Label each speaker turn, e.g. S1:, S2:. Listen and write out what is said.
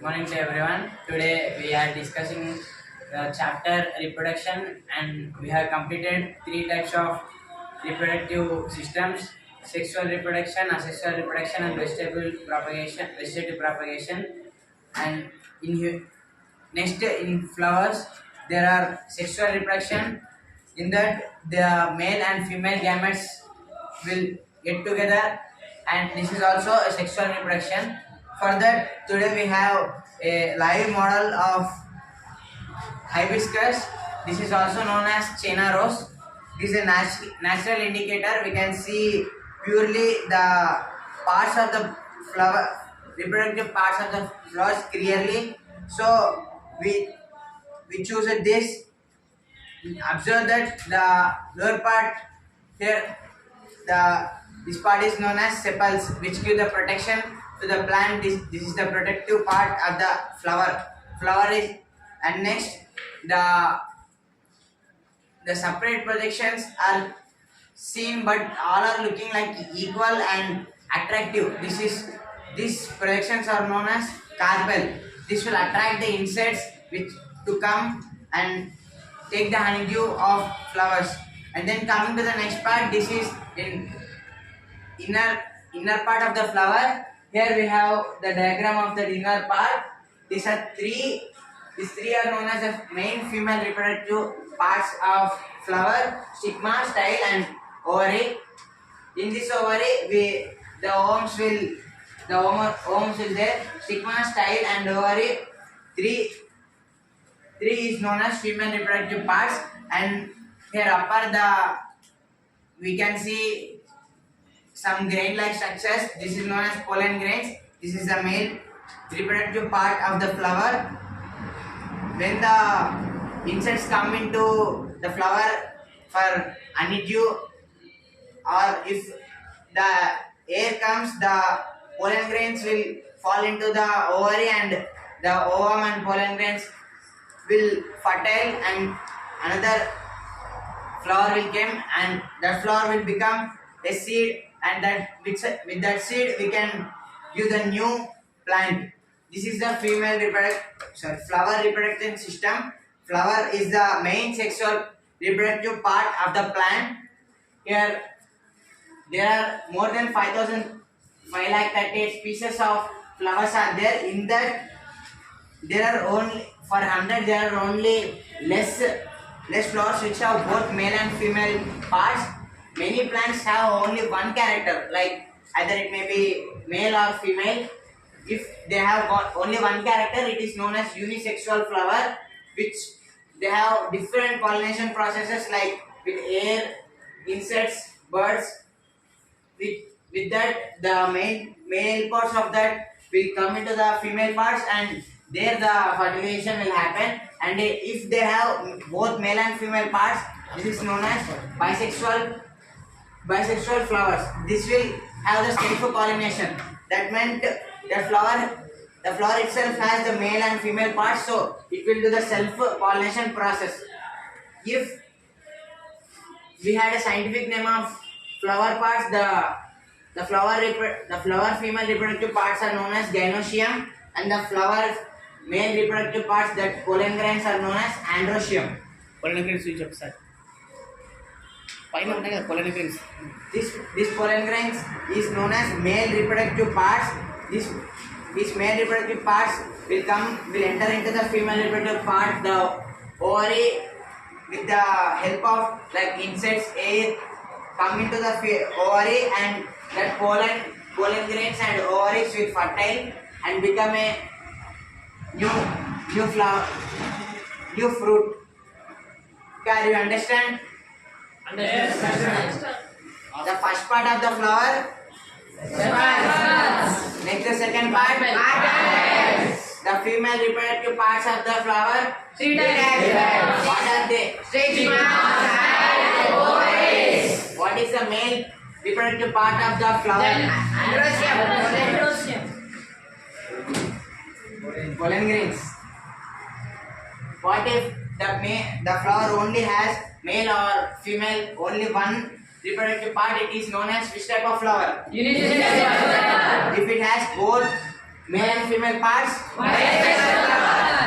S1: morning to everyone. Today we are discussing the chapter reproduction, and we have completed three types of reproductive systems: sexual reproduction, asexual reproduction, and vegetative propagation. And next in flowers there are sexual reproduction. In that the male and female gametes will get together, and this is also a sexual reproduction. For that, today we have a live model of hibiscus. This is also known as China rose. This is a natural indicator. We can see purely the parts of the flower, reproductive parts of the flowers clearly. So we choose this. Observe that the lower part here, this part is known as sepals, which give the protection to the plant. This is the protective part of the flower. Flower is, and next the separate projections are seen, but all are looking like equal and attractive. These projections are known as carpel. This will attract the insects which to come and take the honeydew of flowers. And then coming to the next part, this is in inner part of the flower. Here we have the diagram of the inner part. These three are known as the main female reproductive parts of flower: stigma, style, and ovary. In this ovary, the ovules will there. Stigma, style, and ovary. Three is known as female reproductive parts, and here upper we can see some grain-like structures. This is known as pollen grains. This is the male reproductive part of the flower. When the insects come into the flower for honeydew, or if the air comes, the pollen grains will fall into the ovary, and the ovum and pollen grains will fertile, and another flower will come, and that flower will become a seed, and with that seed we can give the new plant. This is the flower reproductive system. Flower is the main sexual reproductive part of the plant. Here there are more than 5,538 species of flowers are there. In that there are only for 100 there are only less flowers which have both male and female parts. Many plants have only one character, like either it may be male or female. If they have got only one character, it is known as unisexual flower, which they have different pollination processes, like with air, insects, birds. With that, the male parts of that will come into the female parts, and there the fertilization will happen. And if they have both male and female parts, this is known as bisexual flowers. This will have the self-pollination. That meant the flower itself has the male and female parts, so it will do the self-pollination process. If we had a scientific name of flower parts, the flower female reproductive parts are known as gynoecium, and the flower male reproductive parts, that pollen grains, are known as androecium.
S2: Pollen grains which upside. Pollen grains.
S1: This pollen grains is known as male reproductive parts. These male reproductive parts will enter into the female reproductive part. The ovary, with the help of like insects, air, come into the ovary, and that pollen grains and ovaries will fertile and become a new flower, new fruit. Can you understand?
S2: Understand.
S1: The first part of the flower. Next, the second part. The female reproductive parts of the flower.
S3: Three types.
S1: What are they? What is the male reproductive part of the flower? Pollen grains. What if the flower only has male or female, only one reproductive part? It is known as which type of flower?
S3: Unisexual.
S1: If it has both Male and female parts.
S3: Bisexual.